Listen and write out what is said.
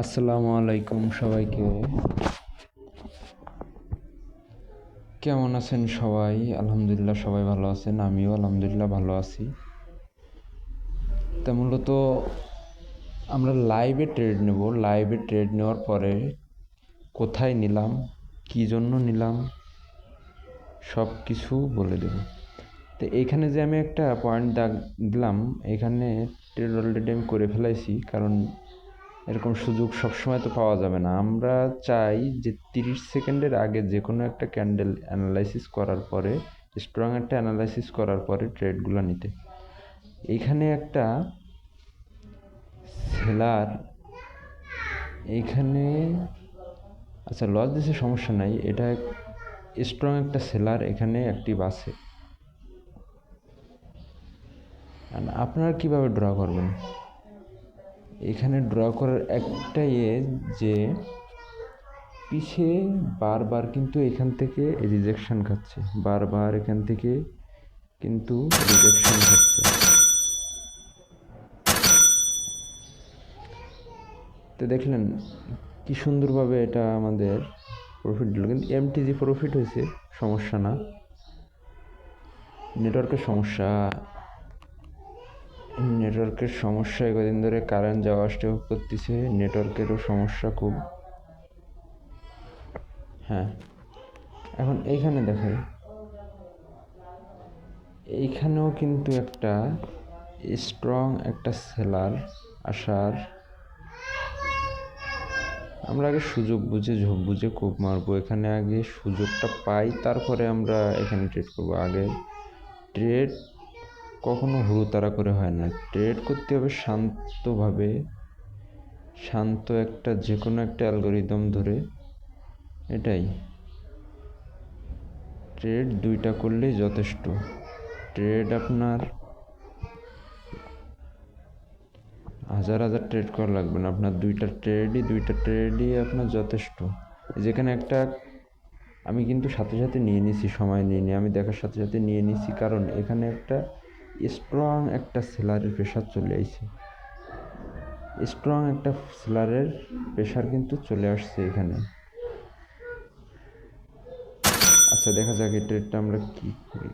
আসসালামু আলাইকুম সবাইকে। কেমন আছেন সবাই? আলহামদুলিল্লাহ সবাই ভালো আছেন, আমিও আলহামদুলিল্লাহ ভালো আছি। তা মূলত আমরা লাইভে ট্রেড নেওয়ার পরে কোথায় নিলাম, কী জন্য নিলাম, সব কিছু বলে দেব। তো এইখানে যে আমি একটা পয়েন্ট দিলাম, এখানে ট্রেড অলরেডি আমি করে ফেলাইছি, কারণ এরকম সুযোগ সবসময় তো পাওয়া যাবে না। আমরা চাই যে 30 সেকেন্ডের আগে যে কোনো একটা ক্যান্ডেল অ্যানালাইসিস করার পরে, স্ট্রং একটা অ্যানালাইসিস করার পরে ট্রেডগুলো নিতে। এইখানে একটা সেলার, এইখানে আচ্ছা লস দিছে সমস্যা নাই, এটা স্ট্রং একটা সেলার এখানে অ্যাক্টিভ আছে। আপনারা কীভাবে ড্র করবেন? এখানে ড্র করার একটাই যে পিছে বারবার কিন্তু এখান থেকে রিজেকশন খাচ্ছে, বারবার এখান থেকে কিন্তু রিজেকশন খাচ্ছে। তো দেখলেন কি সুন্দরভাবে এটা আমাদের প্রফিট দিল, কিন্তু এমটিজি প্রফিট হয়েছে, সমস্যা না। নেটওয়ার্কের সমস্যা কদিন ধরে কারেন্ট যাওয়া আসতে করতেছে, নেটওয়ার্কেরও সমস্যা খুব। হ্যাঁ, এখন এইখানে দেখেন, এইখানেও কিন্তু একটা স্ট্রং একটা সেলার আসার, আমরা আগে সুযোগ বুঝে কোপ মারবো। এখানে আগে সুযোগটা পাই, তারপরে আমরা এখানে ট্রেড করবো। আগে ট্রেড কখনো হুড়োতাড়া করে হয় না, ট্রেড করতে হবে শান্তভাবে, শান্ত একটা যে কোনো একটা অ্যালগোরিদম ধরে। এটাই ট্রেড দুইটা করলেই যথেষ্ট। ট্রেড আপনার হাজার ট্রেড করা লাগবে না, আপনার দুইটা ট্রেডই আপনার যথেষ্ট। যেখানে একটা আমি কিন্তু সাথে সাথে নিয়ে নিছি, সময় নিয়ে আমি দেখার সাথে সাথে নিয়ে নিছি, কারণ এখানে একটা স্ট্রং একটা সেলারের প্রেশার চলে আসছে, স্ট্রং একটা সেলারের প্রেশার কিন্তু চলে আসছে এখানে। আচ্ছা দেখা যাক এই ট্রেডটা আমরা কি করি।